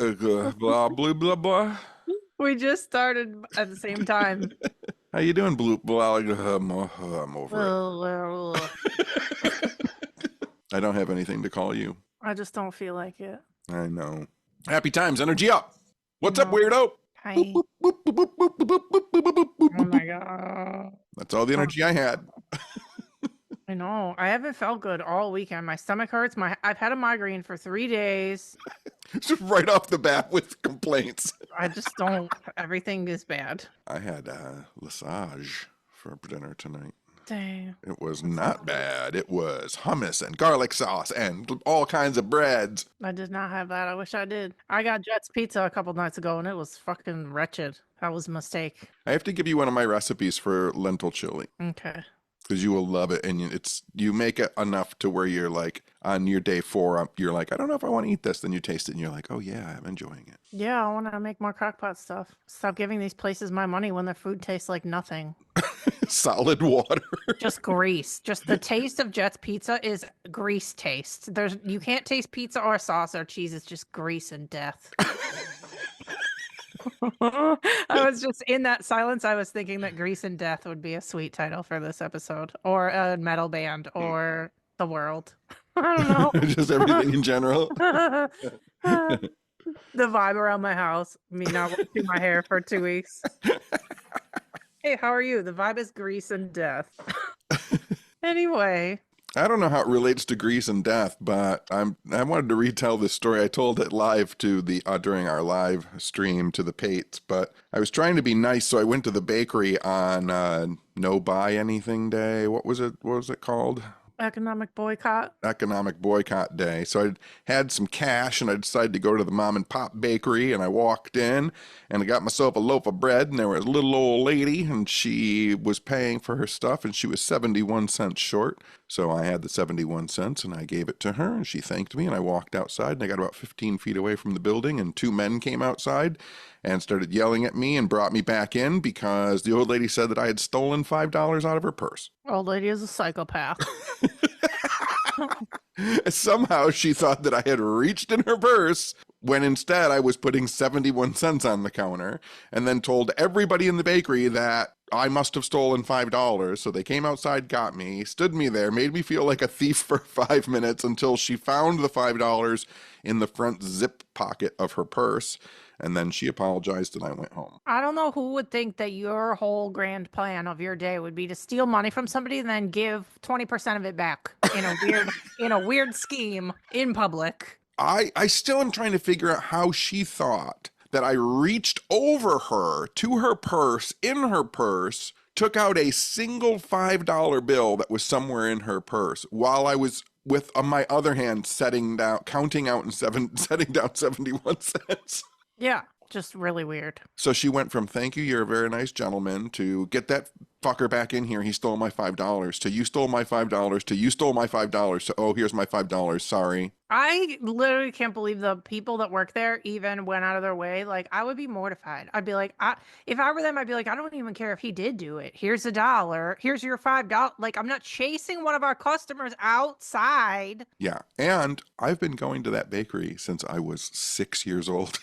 Blah, blah, blah, blah. We just started at the same time. How you doing, blue? Blah, I'm over it. Ugh. I don't have anything to call you. I just don't feel like it. I know. Happy times, energy up. What's up, No. weirdo? Hi. Boop, boop, boop, boop, boop, boop, boop, boop, boop, boop, boop, Oh boop, boop. my God. That's all the energy I had. I know. I haven't felt good all weekend. My stomach hurts. I've had a migraine for 3 days. Just right off the bat with complaints. I just don't. Everything is bad. I had Lesage for dinner tonight. Dang. It was not bad. It was hummus and garlic sauce and all kinds of breads. I did not have that. I wish I did. I got Jet's Pizza a couple nights ago and it was fucking wretched. That was a mistake. I have to give you one of my recipes for lentil chili. Okay. Because you will love it, and you make it enough to where you're like on your day 4, you're like, I don't know if I want to eat this. Then you taste it, and you're like, oh yeah, I'm enjoying it. Yeah, I want to make more crockpot stuff. Stop giving these places my money when their food tastes like nothing. Solid water. Just grease. Just the taste of Jet's Pizza is grease taste. You can't taste pizza or sauce or cheese. It's just grease and death. I was just in that silence. I was thinking that Grease and Death would be a sweet title for this episode, or a metal band, or the world. I don't know. Just everything in general. The vibe around my house. Me not washing my hair for 2 weeks. Hey, how are you? The vibe is Grease and Death. Anyway. I don't know how it relates to Grease and Death, but I wanted to retell this story. I told it live to during our live stream to the Pates, but I was trying to be nice, so I went to the bakery on No Buy Anything Day. What was it? What was it called? Economic boycott. Economic boycott day. So I had some cash and I decided to go to the mom and pop bakery, and I walked in and I got myself a loaf of bread, and there was a little old lady and she was paying for her stuff and she was 71 cents short. So I had the 71 cents and I gave it to her and she thanked me, and I walked outside and I got about 15 feet away from the building and 2 men came outside and started yelling at me and brought me back in because the old lady said that I had stolen $5 out of her purse. Old lady is a psychopath. Somehow she thought that I had reached in her purse when instead I was putting 71 cents on the counter, and then told everybody in the bakery that I must have stolen $5. So they came outside, got me, stood me there, made me feel like a thief for 5 minutes until she found the $5 in the front zip pocket of her purse. And then she apologized and I went home. I don't know who would think that your whole grand plan of your day would be to steal money from somebody and then give 20% of it back in a weird scheme in public. I still am trying to figure out how she thought that I reached over her to her purse, in her purse, took out a single $5 bill that was somewhere in her purse while I was with my other hand counting out and setting down 71 cents. Yeah, just really weird. So she went from thank you, you're a very nice gentleman, to get that fucker back in here, he stole my $5, to you stole my $5, to you stole my $5, to oh, here's my $5, sorry. I literally can't believe the people that work there even went out of their way. Like, I would be mortified. I'd be like, if I were them, I'd be like, I don't even care if he did do it. Here's $1. Here's your $5. Like, I'm not chasing one of our customers outside. Yeah, and I've been going to that bakery since I was 6 years old.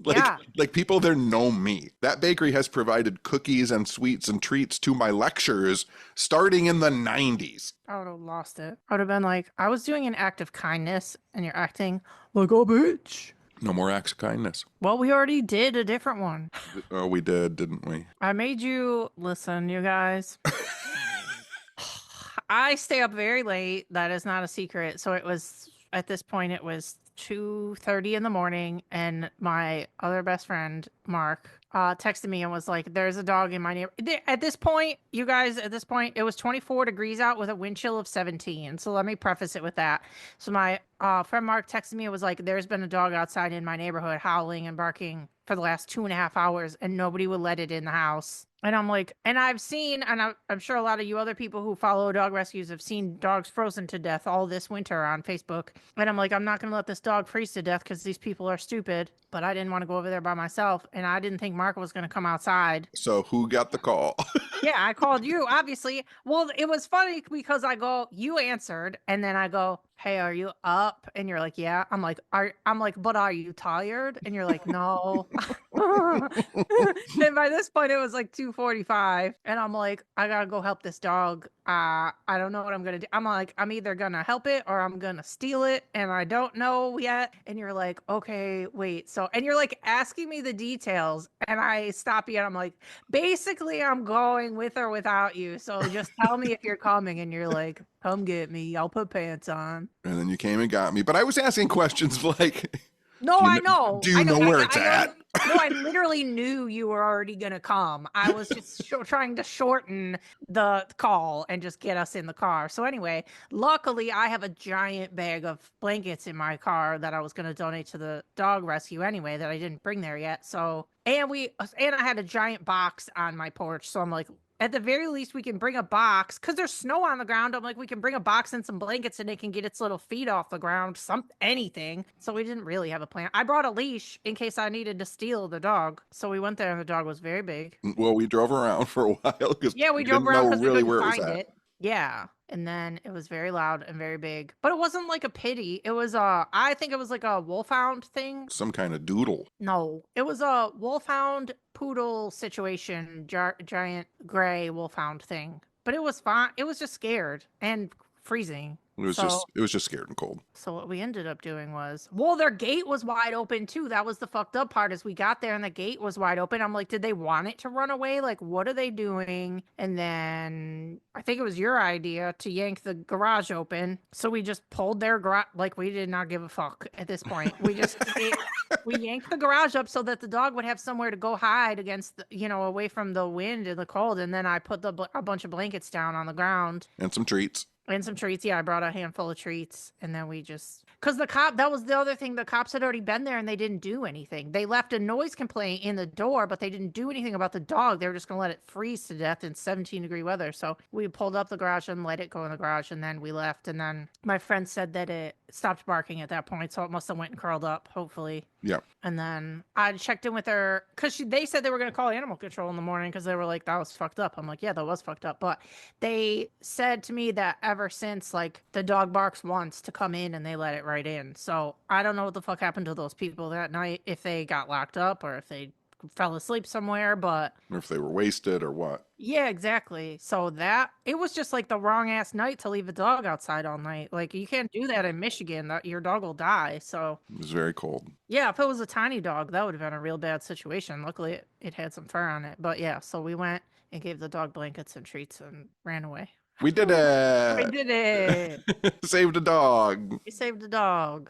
Yeah. Like people there know me. That bakery has provided cookies and sweets and treats to my lectures starting in the 90s. I would have lost it. I would have been like, I was doing an act of kindness and you're acting like a bitch. No more acts of kindness. Well, we already did a different one. Oh, we did, didn't we? I made you listen, you guys. I stay up very late. That is not a secret. So at this point, it was 2:30 in the morning, and my other best friend, Mark, texted me and was like, there's a dog in my neighborhood. At this point, you guys, it was 24 degrees out with a wind chill of 17. So let me preface it with that. So my friend Mark texted me and was like, there's been a dog outside in my neighborhood howling and barking for the last 2.5 hours, and nobody would let it in the house. And I'm like, and I've seen, and I'm sure a lot of you other people who follow dog rescues have seen dogs frozen to death all this winter on Facebook. And I'm like, I'm not going to let this dog freeze to death because these people are stupid. But I didn't want to go over there by myself. And I didn't think Mark was going to come outside. So who got the call? Yeah, I called you, obviously. Well, it was funny because I go, you answered. And then I go, hey, are you up? And you're like, yeah. I'm like, but are you tired? And you're like, no. And by this point it was like 2:45, and I'm like, I gotta go help this dog. I don't know what I'm gonna do. I'm like, I'm either gonna help it or I'm gonna steal it, and I don't know yet. And you're like, okay, wait. So, and you're like asking me the details, and I stop you, and I'm like, basically, I'm going with or without you. So just tell me if you're coming. And you're like, come get me. I'll put pants on. And then you came and got me. But I was asking questions like, No, I know. do I you know. know where it's I know at? no, I literally knew you were already gonna come. I was just trying to shorten the call and just get us in the car. So anyway, luckily I have a giant bag of blankets in my car that I was gonna donate to the dog rescue anyway that I didn't bring there yet. So and I had a giant box on my porch. So I'm like, at the very least, we can bring a box because there's snow on the ground. I'm like, we can bring a box and some blankets and it can get its little feet off the ground, anything. So we didn't really have a plan. I brought a leash in case I needed to steal the dog. So we went there and the dog was very big. Well, we drove around for a while because Yeah, we we drove didn't around know because we really couldn't where it was find at. it. Yeah. And then it was very loud and very big. But it wasn't like a pity. It was I think it was like a wolfhound thing. Some kind of doodle. No, it was a wolfhound poodle situation, giant gray wolfhound thing. But it was fine. It was just scared and freezing. It was just scared and cold. So what we ended up doing was, well, their gate was wide open too. That was the fucked up part is we got there and the gate was wide open. I'm like, did they want it to run away? Like, what are they doing? And then I think it was your idea to yank the garage open. So we just pulled their garage. Like, we did not give a fuck at this point. We just, we yanked the garage up so that the dog would have somewhere to go hide against, away from the wind and the cold. And then I put a bunch of blankets down on the ground. And some treats. And some treats. Yeah, I brought a handful of treats. And then we just... Because that was the other thing. The cops had already been there and they didn't do anything. They left a noise complaint in the door, but they didn't do anything about the dog. They were just going to let it freeze to death in 17-degree weather. So we pulled up the garage and let it go in the garage. And then we left. And then my friend said that it stopped barking at that point. So it must have went and curled up, hopefully. Yeah. And then I checked in with her because they said they were going to call animal control in the morning because they were like, that was fucked up. I'm like, yeah, that was fucked up. But they said to me that ever since, like, the dog barks once to come in and they let it right in. So I don't know what the fuck happened to those people that night, if they got locked up or if they fell asleep somewhere, but... Or if they were wasted or what. Yeah, exactly. So it was just like the wrong ass night to leave a dog outside all night. Like, you can't do that in Michigan. Your dog will die. So it was very cold. Yeah, if it was a tiny dog, that would have been a real bad situation. Luckily, it had some fur on it. But yeah, so we went and gave the dog blankets and treats and ran away. We did it! We did it! Saved a dog! We saved a dog.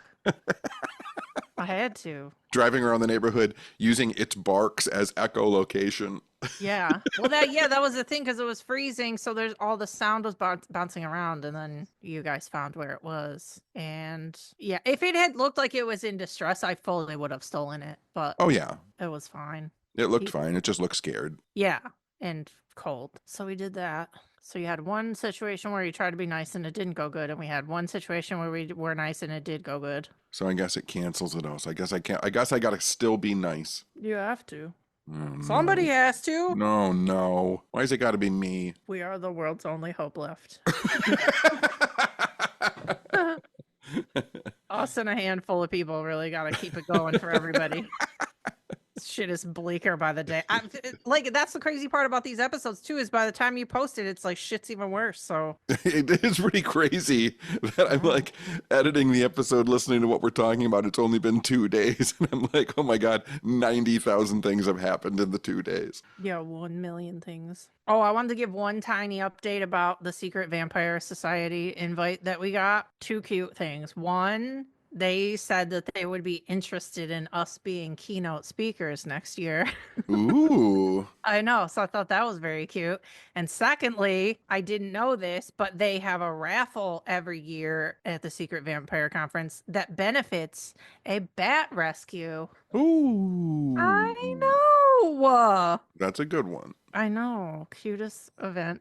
I had to. Driving around the neighborhood using its barks as echolocation. Yeah. Well, that was the thing because it was freezing. So there's all the sound was bouncing around, and then you guys found where it was. And yeah, if it had looked like it was in distress, I fully would have stolen it. But oh yeah, it was fine. It looked fine. It just looked scared. Yeah, and cold. So we did that. So you had one situation where you tried to be nice and it didn't go good, and we had one situation where we were nice and it did go good. So I guess it cancels it out. So I guess I can't. I guess I gotta still be nice. You have to. Oh, Somebody has to. No. Why is it got to be me? We are the world's only hope left. Us and a handful of people really got to keep it going for everybody. Shit is bleaker by the day. Like, that's the crazy part about these episodes too, is by the time you post it, it's like shit's even worse. So it is pretty crazy that I'm like editing the episode, listening to what we're talking about. It's only been 2 days, and I'm like, oh my god, 90,000 things have happened in the 2 days. Yeah, 1 million things. Oh, I wanted to give one tiny update about the Secret Vampire Society invite that we got. 2 cute things. One, they said that they would be interested in us being keynote speakers next year. Ooh. I know. So I thought that was very cute. And secondly, I didn't know this, but they have a raffle every year at the Secret Vampire Conference that benefits a bat rescue. Ooh. I know. That's a good one. I know. Cutest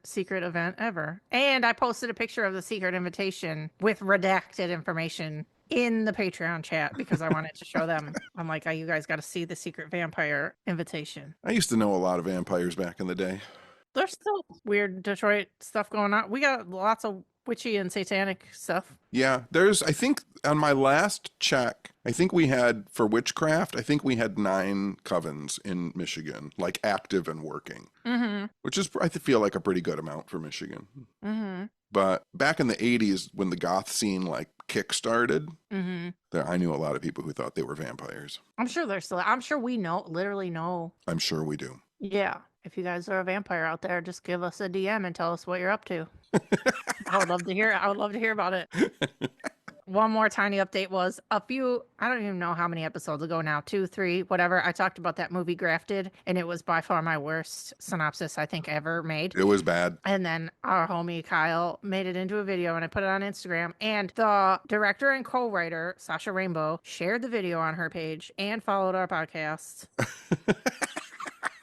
secret event ever. And I posted a picture of the secret invitation with redacted information in the Patreon chat because I wanted to show them. I'm like, oh, you guys got to see the secret vampire invitation. I used to know a lot of vampires back in the day. There's still weird Detroit stuff going on. We got lots of witchy and satanic stuff. Yeah, I think on my last check, I think we had, for witchcraft, I think we had 9 covens in Michigan, like active and working, which is, I feel like a pretty good amount for Michigan. But back in the 80s, when the goth scene like kick-started, I knew a lot of people who thought they were vampires. I'm sure they're still, I'm sure we literally know. I'm sure we do. Yeah. If you guys are a vampire out there, just give us a DM and tell us what you're up to. I would love to hear about it. One more tiny update was I don't even know how many episodes ago now, 2, 3, whatever. I talked about that movie Grafted, and it was by far my worst synopsis I think ever made. It was bad. And then our homie Kyle made it into a video, and I put it on Instagram. And the director and co-writer, Sasha Rainbow, shared the video on her page and followed our podcast.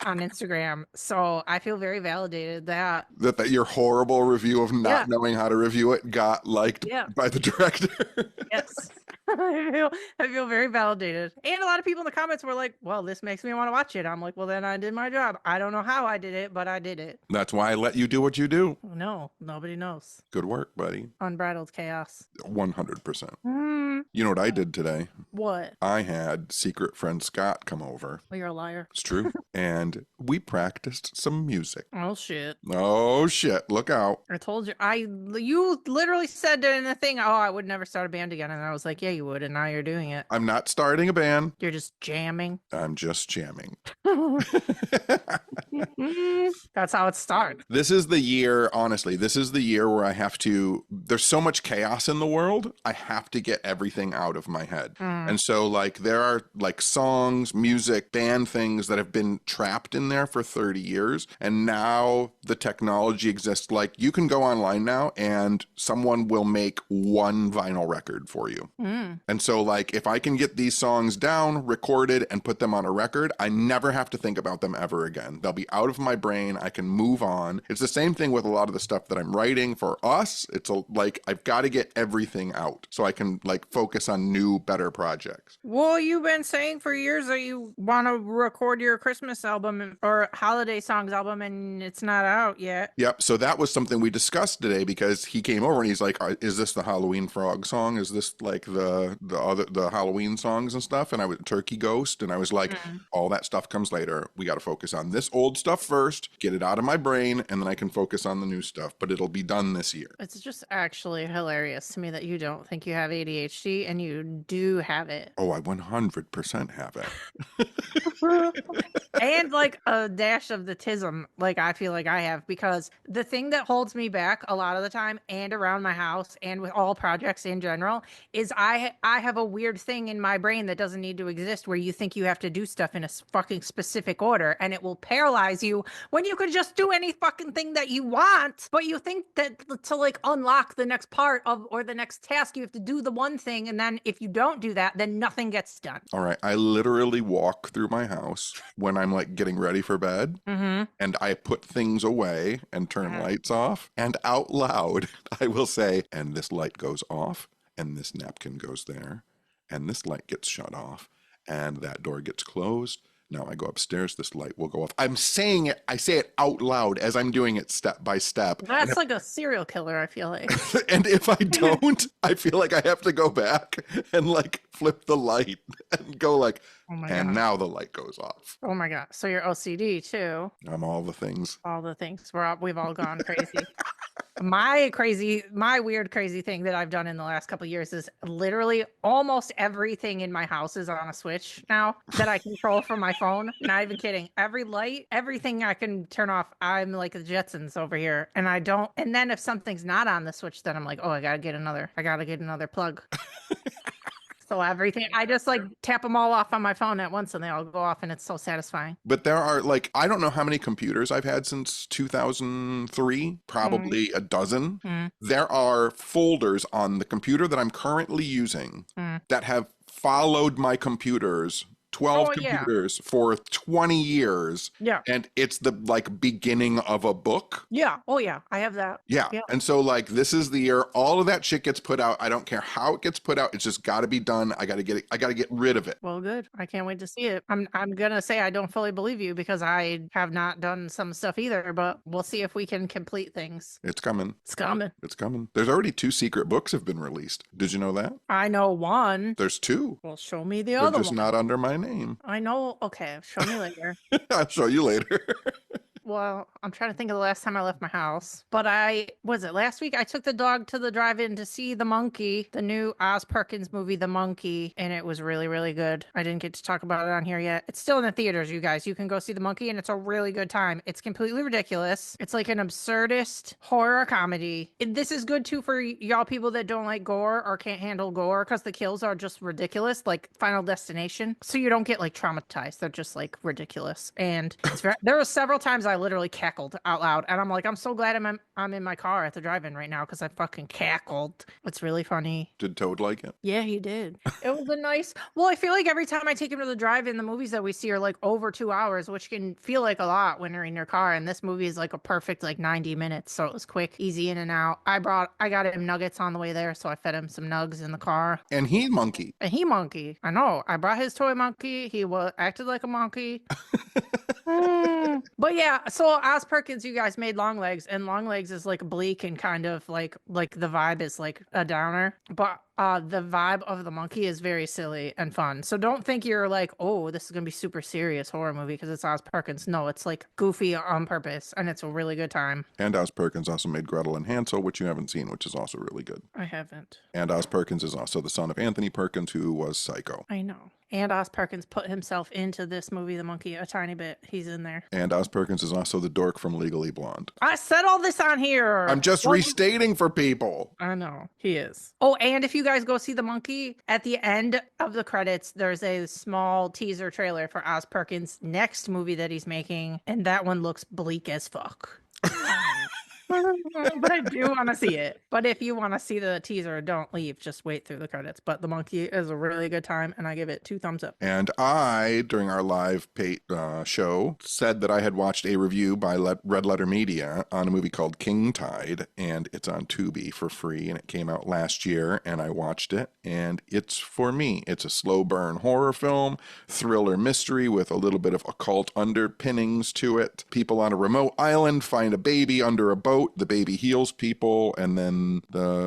On Instagram. So I feel very validated that your horrible review of not knowing how to review it got liked by the director. Yes. I feel very validated. And a lot of people in the comments were like, well, this makes me want to watch it. I'm like, well, then I did my job. I don't know how I did it, but I did it. That's why I let you do what you do. No, nobody knows. Good work, buddy. Unbridled chaos. 100%. You know what I did today? What? I had secret friend Scott come over. Well, you're a liar. It's true. And we practiced some music. Oh, shit. Oh, shit. Look out. I told you. You literally said in the thing, oh, I would never start a band again. And I was like, yeah, you would. And now you're doing it. I'm not starting a band. You're just jamming. I'm just jamming. That's how it starts. This is the year, honestly, this is the year where I have to, there's so much chaos in the world, I have to get everything out of my head. And so like there are like songs, music, band things that have been trapped in there for 30 years. And now the technology exists. Like you can go online now and someone will make one vinyl record for you. And so like if I can get these songs down, recorded, and put them on a record, I never have to think about them ever again. They'll be out of my brain. I can move on. It's the same thing with a lot of the stuff that I'm writing for us. It's like I've got to get everything out so I can like focus on new, better projects. Well, you've been saying for years that you want to record your Christmas album or holiday songs album, and it's not out yet. Yep. So that was something we discussed today because he came over and he's like, "Is this the Halloween Frog song? Is this like the Halloween songs and stuff?" And I was Turkey Ghost, and I was like, all that stuff comes later. We got to focus on this old stuff first, get it out of my brain, and then I can focus on the new stuff. But it'll be done this year. It's just actually hilarious to me that you don't think you have ADHD and you do have it. Oh, I 100% have it. And like a dash of the tism, like I feel like I have, because the thing that holds me back a lot of the time and around my house and with all projects in general is I have a weird thing in my brain that doesn't need to exist where you think you have to do stuff in a fucking specific order and it will paralyze you when you could just do any fucking thing that you want, but you think that to like unlock the next part of or the next task you have to do the one thing, and then if you don't do that then nothing gets done. All right, I literally walk through my house when I'm like getting ready for bed, and I put things away and turn lights off, and out loud I will say, and this light goes off, and this napkin goes there, and this light gets shut off, and that door gets closed. Now I go upstairs, this light will go off. I'm saying it, I say it out loud as I'm doing it step by step. That's like a serial killer, I feel like. And if I don't, I feel like I have to go back and like flip the light and go like, and now the light goes off. Oh my God. So you're OCD too. I'm all the things. All the things. We've all gone crazy. My weird crazy thing that I've done in the last couple of years is literally almost everything in my house is on a switch now that I control from my phone. Not even kidding. Every light, everything I can turn off. I'm like the Jetsons over here, and I don't. And then if something's not on the switch, then I'm like, oh, I gotta get another plug. So everything, I just like tap them all off on my phone at once and they all go off, and it's so satisfying. But there are like, I don't know how many computers I've had since 2003, probably a dozen. There are folders on the computer that I'm currently using that have followed my computers 12 Oh yeah. computers for 20 years. Yeah. And it's the like beginning of a book. Yeah. Oh yeah. I have that. Yeah. Yeah. And so like this is the year all of that shit gets put out. I don't care how it gets put out. It's just got to be done. I got to get it. I got to get rid of it. Well, good. I can't wait to see it. I'm gonna say I don't fully believe you because I have not done some stuff either, but we'll see if we can complete things. It's coming. It's coming. It's coming. There's already 2 secret books have been released. Did you know that? I know one. There's 2. Well, show me the They're other just one. not under my name. I know. Okay, show me later. I'll show you later. Well, I'm trying to think of the last time I left my house. But was it last week? I took the dog to the drive-in to see The Monkey, the new Oz Perkins movie, The Monkey, and it was really, really good. I didn't get to talk about it on here yet. It's still in the theaters, you guys. You can go see The Monkey, and it's a really good time. It's completely ridiculous. It's like an absurdist horror comedy. This is good, too, for y'all people that don't like gore or can't handle gore, because the kills are just ridiculous, like Final Destination. So you don't get, like, traumatized. They're just, like, ridiculous. And there were several times I literally cackled out loud, and I'm like, I'm so glad I'm in my car at the drive-in right now because I fucking cackled. It's really funny. Did Toad like it? Yeah, he did. It was a nice. Well, I feel like every time I take him to the drive-in, the movies that we see are like over 2 hours, which can feel like a lot when you're in your car. And this movie is like a perfect like 90 minutes, so it was quick, easy in and out. I got him nuggets on the way there, so I fed him some nugs in the car. And he monkey. And he monkey. I know. I brought his toy monkey. He acted like a monkey. But yeah, so Oz Perkins, you guys made Long Legs, and Long Legs is like bleak and kind of like the vibe is like a downer, but the vibe of The Monkey is very silly and fun. So don't think you're like, oh, this is gonna be super serious horror movie because it's Oz Perkins. No, it's like goofy on purpose, and it's a really good time. And Oz Perkins also made Gretel and Hansel, which you haven't seen, which is also really good. I haven't. And Oz Perkins is also the son of Anthony Perkins, who was Psycho. I know. And Oz Perkins put himself into this movie, The Monkey, a tiny bit. He's in there. And Oz Perkins is also the dork from Legally Blonde. I said all this on here. I'm just restating for people. I know. He is. Oh, and if you guys go see The Monkey, at the end of the credits, there's a small teaser trailer for Oz Perkins' next movie that he's making. And that one looks bleak as fuck. But I do want to see it. But if you want to see the teaser, don't leave. Just wait through the credits. But The Monkey is a really good time, and I give it 2 thumbs up. And I, during our live show, said that I had watched a review by Red Letter Media on a movie called King Tide, and it's on Tubi for free, and it came out last year, and I watched it, and it's for me. It's a slow burn horror film, thriller mystery with a little bit of occult underpinnings to it. People on a remote island find a baby under a boat. The baby heals people, and then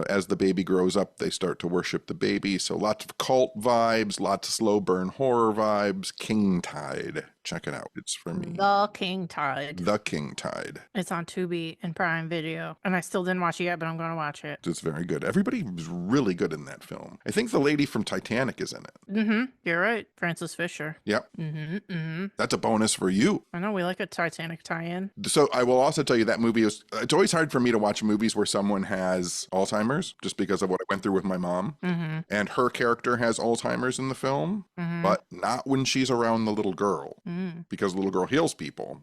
as the baby grows up, they start to worship the baby. So lots of cult vibes, lots of slow burn horror vibes. King Tide. Check it out. It's for me. The King Tide. The King Tide. It's on Tubi and Prime Video. And I still didn't watch it yet, but I'm going to watch it. It's very good. Everybody was really good in that film. I think the lady from Titanic is in it. Mm-hmm. You're right. Frances Fisher. Yep. Mm-hmm. Mm-hmm. That's a bonus for you. I know. We like a Titanic tie-in. So I will also tell you that movie is, it's always hard for me to watch movies where someone has Alzheimer's just because of what I went through with my mom. Mm-hmm. And her character has Alzheimer's in the film, but not when she's around the little girl, because the little girl heals people.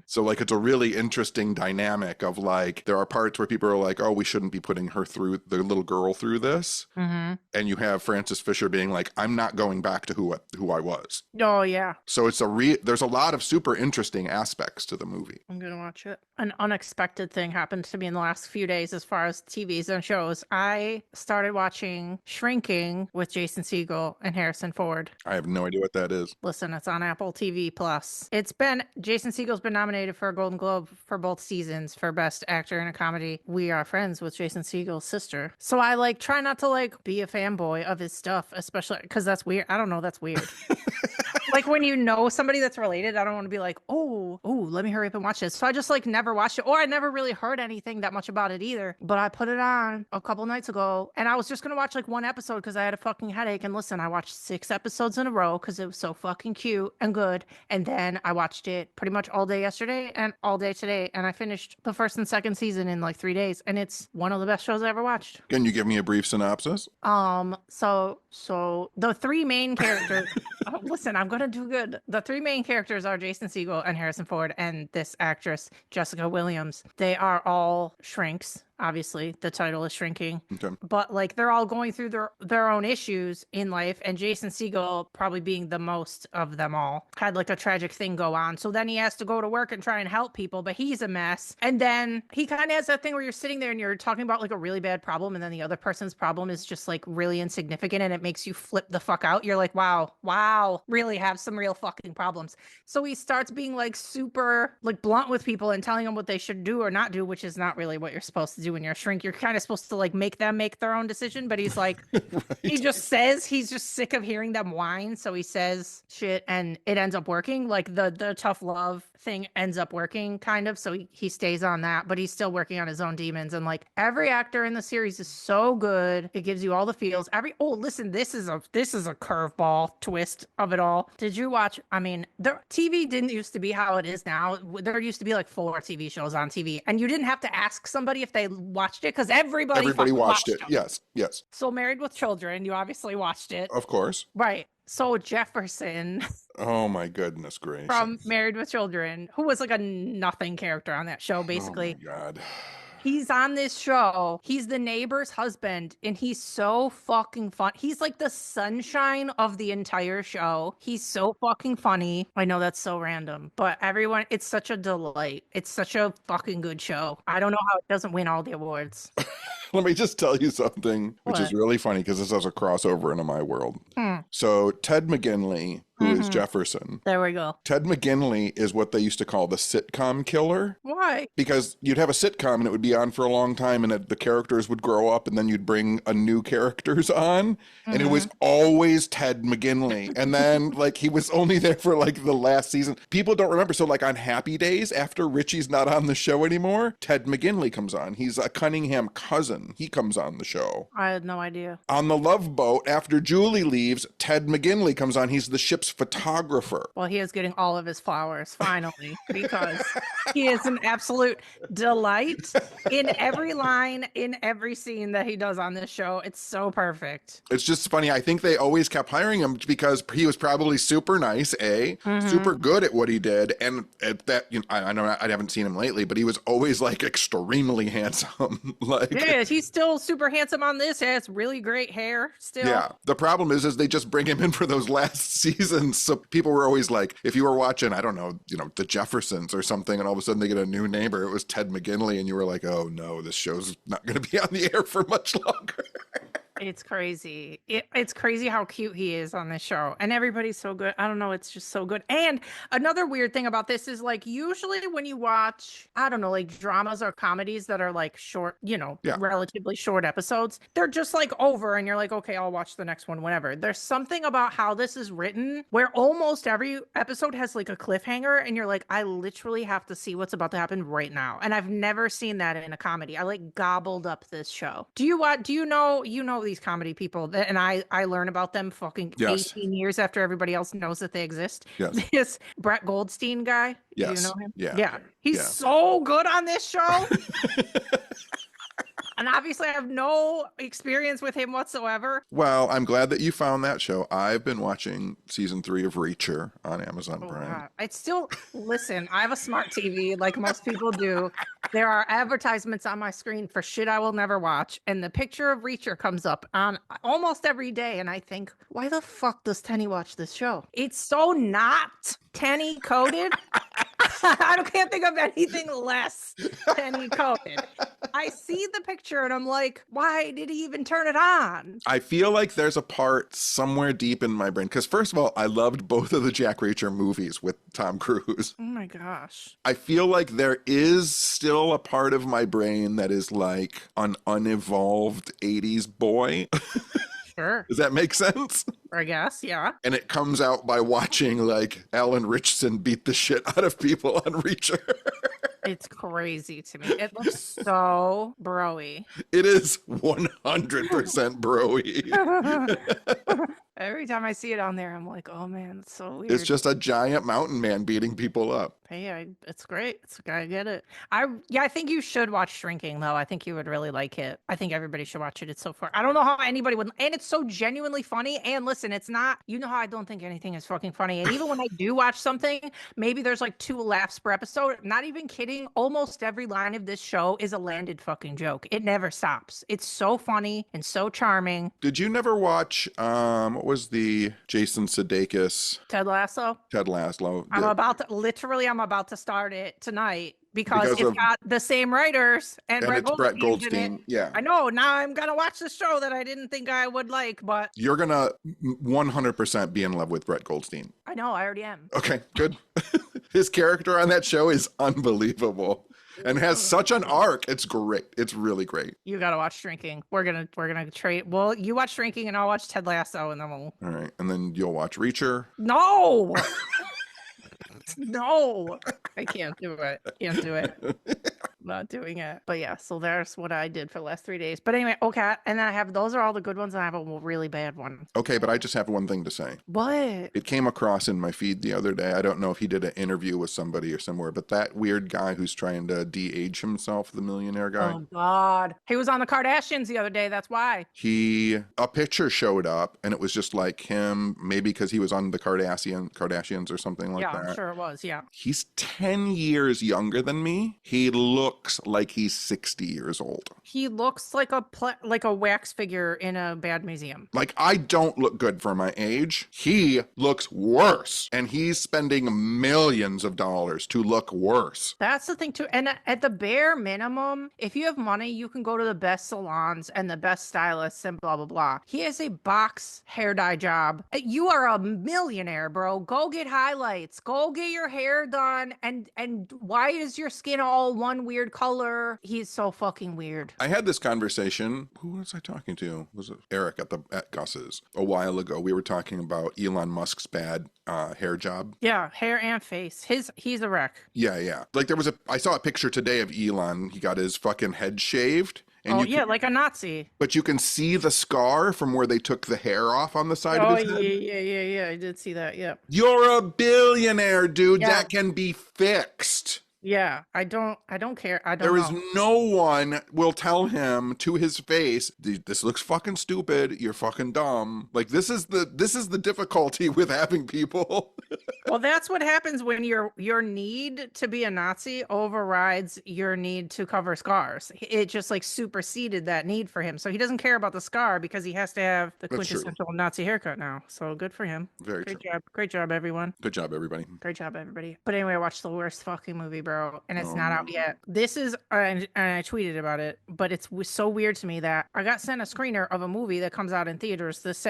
So like it's a really interesting dynamic of like there are parts where people are like, oh, we shouldn't be putting her through, the little girl through this. And you have Frances Fisher being like, I'm not going back to who I was. Oh yeah. So it's there's a lot of super interesting aspects to the movie. I'm gonna watch it. An unexpected thing happened to me in the last few days as far as TVs and shows. I started watching Shrinking with Jason Segel and Harrison Ford. I have no idea what that is. Listen, it's on Apple TV Plus. Jason Segel's been nominated for a Golden Globe for both seasons for Best Actor in a Comedy. We are friends with Jason Segel's sister. So I like try not to like be a fanboy of his stuff, especially because that's weird. I don't know, that's weird. Like when you know somebody that's related, I don't want to be like, oh, let me hurry up and watch this. So I just like never watched it, or I never really heard anything that much about it either. But I put it on a couple nights ago, and I was just gonna watch like one episode because I had a fucking headache. And listen, I watched 6 episodes in a row because it was so fucking cute and good. And then I watched it pretty much all day yesterday and all day today, and I finished the 1st and 2nd season in like 3 days, and it's one of the best shows I ever watched. Can you give me a brief synopsis? So the 3 main characters. Listen, I'm gonna do good. The 3 main characters are Jason Segel and Harrison Ford and this actress Jessica Williams. They are all shrinks. obviously the title is Shrinking. Okay. But like they're all going through their own issues in life, and Jason Segel, probably being the most of them all, had like a tragic thing go on. So then he has to go to work and try and help people, but he's a mess. And then he kind of has that thing where you're sitting there and you're talking about like a really bad problem, and then the other person's problem is just like really insignificant, and it makes you flip the fuck out. You're like, wow, really have some real fucking problems. So he starts being like super like blunt with people and telling them what they should do or not do, which is not really what you're supposed to do when you're a shrink. You're kind of supposed to like make them make their own decision, but he's like, Right. he just says he's just sick of hearing them whine, so he says shit and it ends up working. Like the tough love thing ends up working kind of, so he stays on that, but he's still working on his own demons. And like every actor in the series is so good. It gives you all the feels. Listen, this is a curveball twist of it all. Did you watch? I mean, the TV didn't used to be how it is now. There used to be like 4 TV shows on TV, and you didn't have to ask somebody if they watched it because everybody watched it. them. Yes. So Married with Children, you obviously watched it. Of course. Right. So Jefferson Oh my goodness gracious. from Married with Children, who was like a nothing character on that show, basically. Oh my God. He's on this show. He's the neighbor's husband, and he's so fucking fun. He's like the sunshine of the entire show. He's so fucking funny. I know that's so random, but everyone, it's such a delight. It's such a fucking good show. I don't know how it doesn't win all the awards. Let me just tell you something, which is What? really funny because this has a crossover into my world. Hmm. So Ted McGinley, who is Jefferson, There we go. Ted McGinley is what they used to call the sitcom killer. Why? Because you'd have a sitcom and it would be on for a long time, and the characters would grow up, and then you'd bring a new characters on, and it was always Ted McGinley. And then like he was only there for like the last season. People don't remember. So like on Happy Days, after Richie's not on the show anymore, Ted McGinley comes on. He's a Cunningham cousin. He comes on the show. I had no idea. On the Love Boat, after Julie leaves, Ted McGinley comes on. He's the ship's photographer. Well, he is getting all of his flowers finally because he is an absolute delight in every line, in every scene that he does on this show. It's so perfect. It's just funny. I think they always kept hiring him because he was probably super nice, super good at what he did, and at that, you know, I know I haven't seen him lately, but he was always like extremely handsome. Like, Yeah, he's still super handsome on this. He has really great hair still. yeah. The problem is they just bring him in for those last seasons. So people were always like, if you were watching, I don't know, the Jeffersons or something, and all of a sudden they get a new neighbor, it was Ted McGinley, and you were like, oh no, this show's not going to be on the air for much longer. It's crazy. It's crazy how cute he is on this show. And everybody's so good. I don't know. It's just so good. And another weird thing about this is like usually when you watch, I don't know, like dramas or comedies that are like short, relatively short episodes, they're just like over and you're like, okay, I'll watch the next one whenever. There's something about how this is written where almost every episode has like a cliffhanger and you're like, I literally have to see what's about to happen right now. And I've never seen that in a comedy. I like gobbled up this show. Do you know these comedy people and I learn about them fucking 18 years after everybody else knows that they exist. Yes. This Brett Goldstein guy. Yes. Do you know him? Yeah. He's so good on this show. And obviously I have no experience with him whatsoever. Well, I'm glad that you found that show. I've been watching season 3 of Reacher on Amazon Prime. God. It's still, listen, I have a smart TV like most people do. There are advertisements on my screen for shit I will never watch. And the picture of Reacher comes up on almost every day. And I think, why the fuck does Tenney watch this show? It's so not Tenney coded. I can't think of anything less Tenney coded. I see the picture and I'm like, why did he even turn it on? I feel like there's a part somewhere deep in my brain. Because first of all, I loved both of the Jack Reacher movies with Tom Cruise. Oh my gosh. I feel like there is still a part of my brain that is like an unevolved 80s boy. Sure. Does that make sense? I guess, yeah. And it comes out by watching like Alan Richardson beat the shit out of people on Reacher. It's crazy to me. It looks so bro-y. It is 100% bro-y. Every time I see it on there, I'm like, oh man, it's so It's weird. just a giant mountain man beating people up. Hey, it's great. I get it. I think you should watch Shrinking though. I think you would really like it. I think everybody should watch it. It's so far. I don't know how anybody would, and it's so genuinely funny. And listen, it's not. You know how I don't think anything is fucking funny. And even when I do watch something, maybe there's like 2 laughs per episode. Not even kidding. Almost every line of this show is a landed fucking joke. It never stops. It's so funny and so charming. Did you never watch what was the Jason Sudeikis, Ted Lasso. Ted Lasso? I'm about to start it tonight because Because it's of got the same writers and and Brett it's Brett Goldstein's in it. Goldstein. Yeah. I know. Now I'm gonna watch the show that I didn't think I would like, but You're gonna 100% be in love with Brett Goldstein. I know I already am. Okay, good. His character on that show is unbelievable and has such an arc. It's great. It's really great. You gotta watch Shrinking. We're gonna trade. Well, you watch Shrinking and I'll watch Ted Lasso, and then we'll. All right, and then you'll watch Reacher. No. No, I can't do it. Can't do it. Not doing it. But yeah, so there's what I did for the last 3 days. But anyway, okay. And then I have those are all the good ones, and I have a really bad one. Okay, but I just have one thing to say. What? It came across in my feed the other day. I don't know if he did an interview with somebody or somewhere, but that weird guy who's trying to de-age himself, the millionaire guy. Oh God. He was on the Kardashians the other day, that's why. A picture showed up and it was just like him, maybe because he was on the Kardashians or something like Yeah, that. I'm sure it was, yeah. He's 10 years younger than me. He looks like he's 60 years old. He looks like a wax figure in a bad museum. Like, I don't look good for my age. He looks worse. And he's spending millions of dollars to look worse. That's the thing too. And at the bare minimum, if you have money, you can go to the best salons and the best stylists and blah, blah, blah. He has a box hair dye job. You are a millionaire, bro. Go get highlights. Go get your hair done. And why is your skin all one weird color? He's so fucking weird. I had this conversation. Who was I talking to? Was it Eric at Gus's a while ago? We were talking about Elon Musk's bad hair job. Yeah, hair and face. He's a wreck. Yeah. Like I saw a picture today of Elon. He got his fucking head shaved. And like a Nazi. But you can see the scar from where they took the hair off on the side of his head. Yeah. I did see that. Yeah. You're a billionaire, dude. Yeah. That can be fixed. Yeah, I don't care. There is no one will tell him to his face, this looks fucking stupid. You're fucking dumb. Like this is the difficulty with having people. Well, that's what happens when your need to be a Nazi overrides your need to cover scars. It just like superseded that need for him. So he doesn't care about the scar because he has to have the quintessential Nazi haircut now. So good for him. Very Great true. job. Great job, everyone. Good job, everybody. Great job, everybody. But anyway, I watched the worst fucking movie, bro, and it's not out yet. This is, and I tweeted about it, but it's so weird to me that I got sent a screener of a movie that comes out in theaters this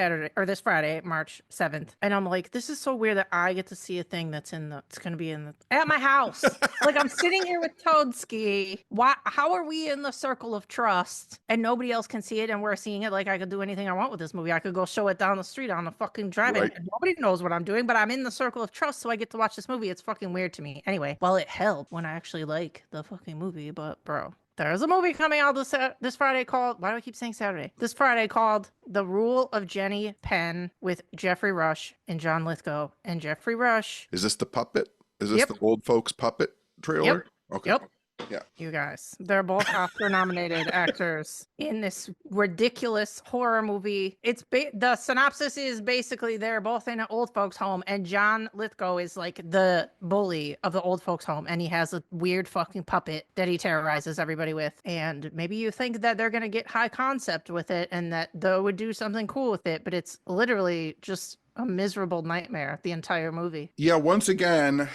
Friday, March 7th. And I'm like, this is so weird that I get to see a thing that's it's going to be at my house. Like I'm sitting here with Toadski. How are we in the circle of trust and nobody else can see it and we're seeing it? Like I could do anything I want with this movie. I could go show it down the street on the fucking drive-in. Right. And nobody knows what I'm doing, but I'm in the circle of trust, so I get to watch this movie. It's fucking weird to me. Anyway, well, it helped when I actually like the fucking movie, but bro. There's a movie coming out this Friday called, why do I keep saying Saturday? This Friday called The Rule of Jenny Penn with Jeffrey Rush and John Lithgow. And Jeffrey Rush. Is this the puppet? Is this the old folks puppet trailer? Yep. Okay. Yep. Yeah. You guys, they're both Oscar-nominated actors in this ridiculous horror movie. The synopsis is basically they're both in an old folks' home, and John Lithgow is like the bully of the old folks' home, and he has a weird fucking puppet that he terrorizes everybody with. And maybe you think that they're gonna get high concept with it, and that they would do something cool with it, but it's literally just a miserable nightmare the entire movie. Yeah. Once again,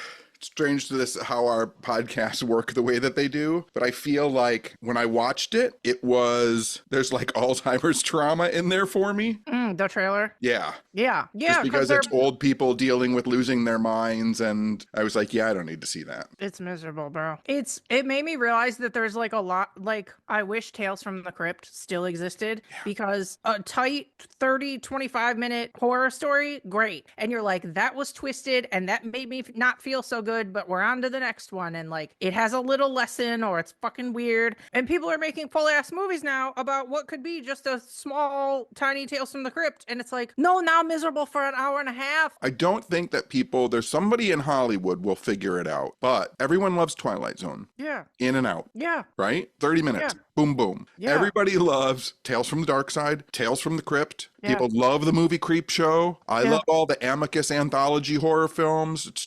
strange to this how our podcasts work the way that they do, but I feel like when I watched it, there's like Alzheimer's trauma in there for me. The trailer. Yeah. Just because it's old people dealing with losing their minds, and I was like, yeah, I don't need to see that. It's miserable, bro. It made me realize that there's like a lot, like I wish Tales from the Crypt still existed, because a tight 25 minute horror story, great. And you're like, that was twisted and that made me not feel so good, but we're on to the next one. And like, it has a little lesson or it's fucking weird. And people are making full ass movies now about what could be just a small, tiny Tales from the Crypt script. And it's like, no, now I'm miserable for an hour and a half. I don't think that there's somebody in Hollywood will figure it out, but everyone loves Twilight Zone. Yeah. In and out. Yeah. Right? 30 minutes. Yeah. Boom, boom. Yeah. Everybody loves Tales from the Dark Side, Tales from the Crypt. Yeah. People love the movie Creep Show. I love all the Amicus anthology horror films. It's a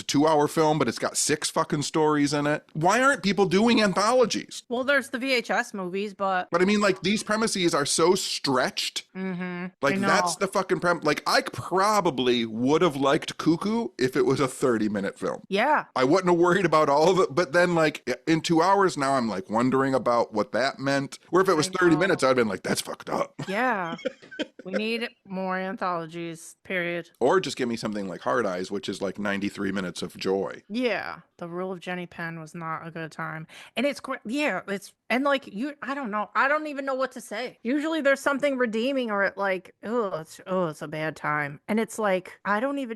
2-hour film, but it's got 6 fucking stories in it. Why aren't people doing anthologies? Well, there's the VHS movies, but I mean, like, these premises are so stretched. Mm-hmm. Like, that's the fucking like, I probably would have liked Cuckoo if it was a 30-minute film. Yeah. I wouldn't have worried about all of it, but then, like, in 2 hours now, I'm like wondering about what that meant. Where if it was 30 minutes, I'd have been like, that's fucked up. Yeah. We need more anthologies, period. Or just give me something like Hard Eyes, which is like 93 minutes of joy. Yeah. The Rule of Jenny Penn was not a good time. And it's great. Yeah. And like, I don't know. I don't even know what to say. Usually there's something redeeming, or it like, it's a bad time. And it's like,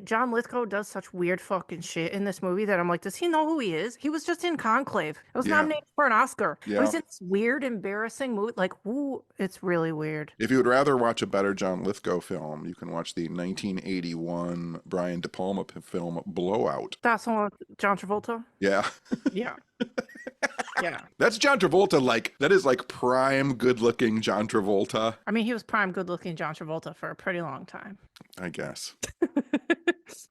John Lithgow does such weird fucking shit in this movie that I'm like, does he know who he is? He was just in Conclave. It was nominated for an Oscar. Yeah. He's in this weird, embarrassing movie. Like, ooh, it's really weird. If you would rather watch a better John Lithgow film, you can watch the 1981 Brian De Palma film Blowout. That's the one with John Travolta? Yeah. Yeah. Yeah. That's John Travolta, like, that is like prime good-looking John Travolta. I mean, he was prime good-looking John Travolta for a pretty long time. I guess.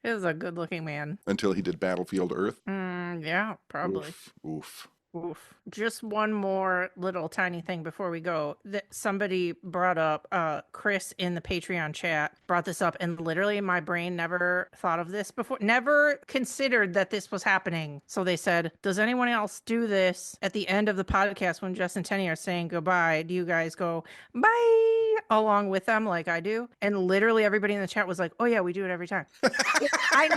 He was a good-looking man. Until he did Battlefield Earth. Yeah, probably. Oof. Oof. Just one more little tiny thing before we go. That somebody brought up, Chris in the Patreon chat brought this up, and literally my brain never thought of this before, never considered that this was happening. So they said, does anyone else do this at the end of the podcast when Jess and Tenney are saying goodbye? Do you guys go bye along with them like I do? And literally everybody in the chat was like, oh yeah, we do it every time. I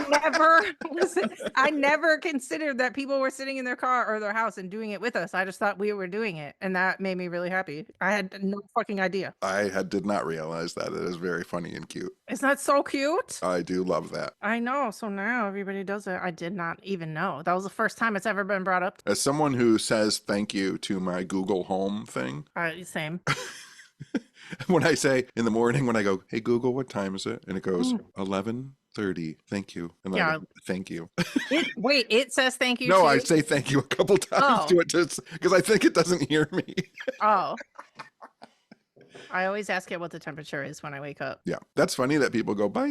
never considered that people were sitting in their car or their house and doing it with us. I just thought we were doing it, and that made me really happy. I had no fucking idea. Did not realize that. It is very funny and cute. Isn't that so cute? I do love that. I know. So now everybody does it. I did not even know. That was the first time it's ever been brought up. As someone who says thank you to my Google Home thing. Same. When I say in the morning, when I go, hey Google, what time is it? And it goes 11:30. Thank you. And I go, thank you. It says thank you. No, too? I say thank you a couple times to it just because I think it doesn't hear me. Oh. I always ask it what the temperature is when I wake up. Yeah. That's funny that people go, bye.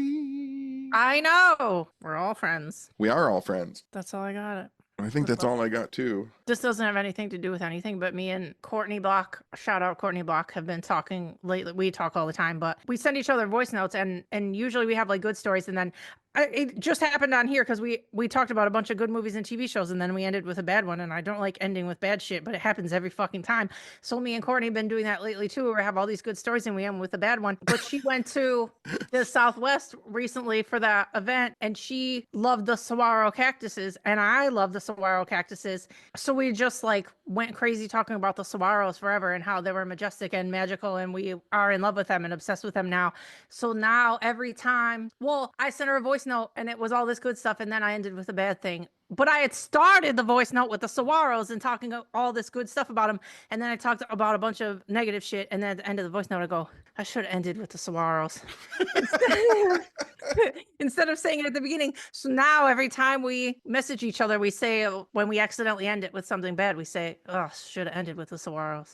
I know. We're all friends. We are all friends. That's all I got. I think that's all I got too. This doesn't have anything to do with anything, but me and Courtney Block, shout out Courtney Block, have been talking lately. We talk all the time, but we send each other voice notes, and usually we have like good stories, and then it just happened on here because we talked about a bunch of good movies and TV shows, and then we ended with a bad one, and I don't like ending with bad shit, but it happens every fucking time. So me and Courtney have been doing that lately too, where we have all these good stories and we end with a bad one. But she went to the Southwest recently for that event, and she loved the saguaro cactuses, and I love the saguaro cactuses. So we just like went crazy talking about the saguaros forever and how they were majestic and magical, and we are in love with them and obsessed with them now. So now every time, I sent her a voice note and it was all this good stuff, and then I ended with a bad thing. But I had started the voice note with the saguaros and talking all this good stuff about them, and then I talked about a bunch of negative shit, and then at the end of the voice note I go, I should have ended with the saguaros instead of saying it at the beginning. So now every time we message each other, we say, when we accidentally end it with something bad, we say, oh, should have ended with the saguaros.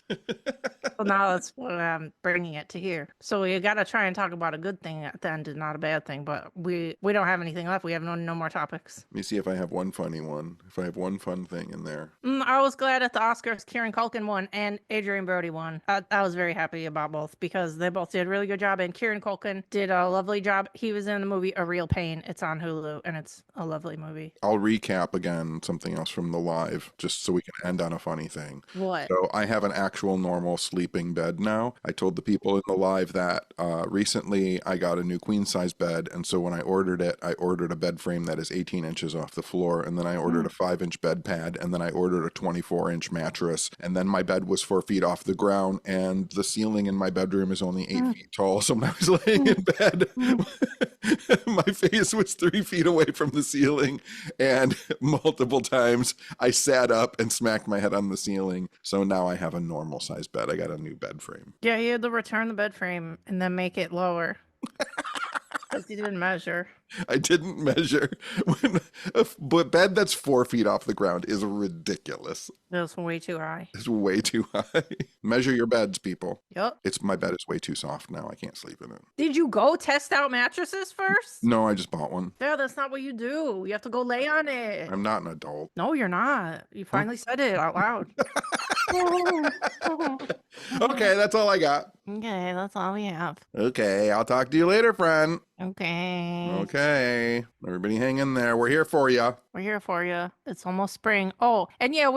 So now that's what I'm bringing it to here. So you got to try and talk about a good thing at the end and not a bad thing. But we don't have anything left. We have no more topics. Let me see if I have one funny one. If I have one fun thing in there. I was glad at the Oscars Kieran Culkin won and Adrian Brody won. I was very happy about both because they both did a really good job. And Kieran Culkin did a lovely job. He was in the movie A Real Pain. It's on Hulu and it's a lovely movie. I'll recap again something else from the live just so we can end on a funny thing. What? So I have an actual normal sleeping bed now. I told the people in the live that recently I got a new queen size bed, and so when I ordered it, I ordered a bed frame that is 18 inches off the floor, and then I ordered a 5-inch bed pad, and then I ordered a 24-inch mattress, and then my bed was 4 feet off the ground, and the ceiling in my bedroom is only 8 feet tall. So when I was laying in bed My face was 3 feet away from the ceiling, and multiple times I sat up and smacked my head on the ceiling. So now I have a normal size bed. I got a new bed frame. Yeah, you had to return the bed frame and then make it lower. Because you didn't measure. I didn't measure. A bed that's 4 feet off the ground is ridiculous. That's way too high. It's way too high. Measure your beds, people. Yep. My bed is way too soft now. I can't sleep in it. Did you go test out mattresses first? No, I just bought one. Yeah, that's not what you do. You have to go lay on it. I'm not an adult. No, you're not. You finally said it out loud. Okay, that's all I got. Okay, that's all we have. Okay, I'll talk to you later, friend. Okay. Okay. Everybody hang in there. We're here for you. We're here for you. It's almost spring. Oh, and yeah,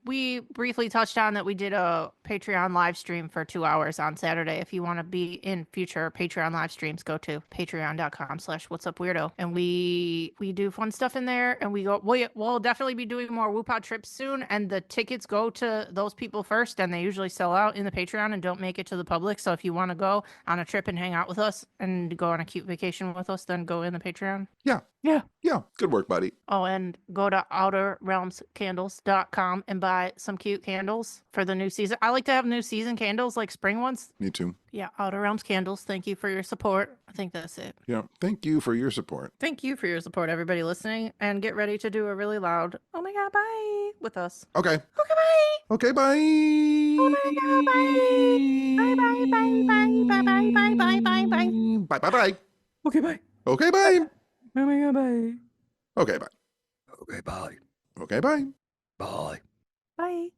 we briefly touched on that we did a Patreon live stream for 2 hours on Saturday. If you want to be in future Patreon live streams, go to patreon.com/whatsupweirdo. And we do fun stuff in there, and we'll definitely be doing more WooPod trips soon, and the tickets go to those people first, and they usually sell out in the Patreon and don't make it to the public. So if you want to go on a trip and hang out with us and go on a cute vacation with us, then go in the Patreon. Yeah. Yeah. Yeah. Good work, buddy. Oh, and go to outerrealmscandles.com and buy some cute candles for the new season. I like to have new season candles, like spring ones. Me too. Yeah, Outer Realms Candles. Thank you for your support. I think that's it. Yeah. Thank you for your support. Thank you for your support, everybody listening. And get ready to do a really loud, oh my God, bye, with us. Okay. Okay, bye. Okay, bye. Oh my God, bye. Bye, bye, bye, bye, bye, bye, bye, bye, bye. Bye, bye, bye. Okay, bye. Okay, bye. Oh my God, bye. Okay, bye. Okay, bye. Okay, bye. Bye. Bye.